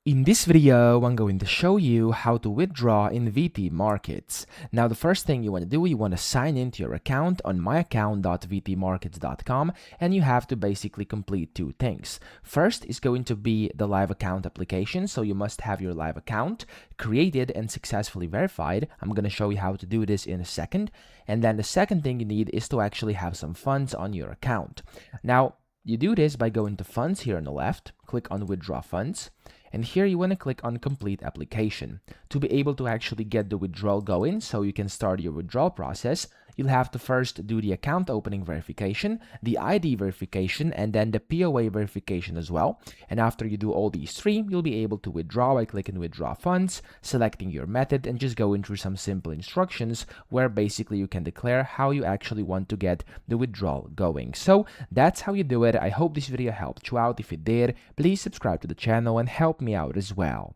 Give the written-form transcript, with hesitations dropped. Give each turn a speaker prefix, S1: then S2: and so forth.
S1: In this video, I'm going to show you how to withdraw in VT Markets. Now, the first thing you want to do, you want to sign into your account on myaccount.vtmarkets.com, and you have to basically complete two things. First is going to be the live account application, so you must have your live account created and successfully verified. I'm going to show you how to do this in a second. And then the second thing you need is to actually have some funds on your account. Now, you do this by going to Funds here on the left, click on Withdraw Funds, and here you want to click on Complete Application. To be able to actually get the withdrawal going so you can start your withdrawal process, you'll have to first do the account opening verification, the ID verification, and then the POA verification as well. And after you do all these three, you'll be able to withdraw by clicking Withdraw Funds, selecting your method, and just going through some simple instructions where basically you can declare how you actually want to get the withdrawal going. So that's how you do it. I hope this video helped you out. If it did, please subscribe to the channel and help me out as well.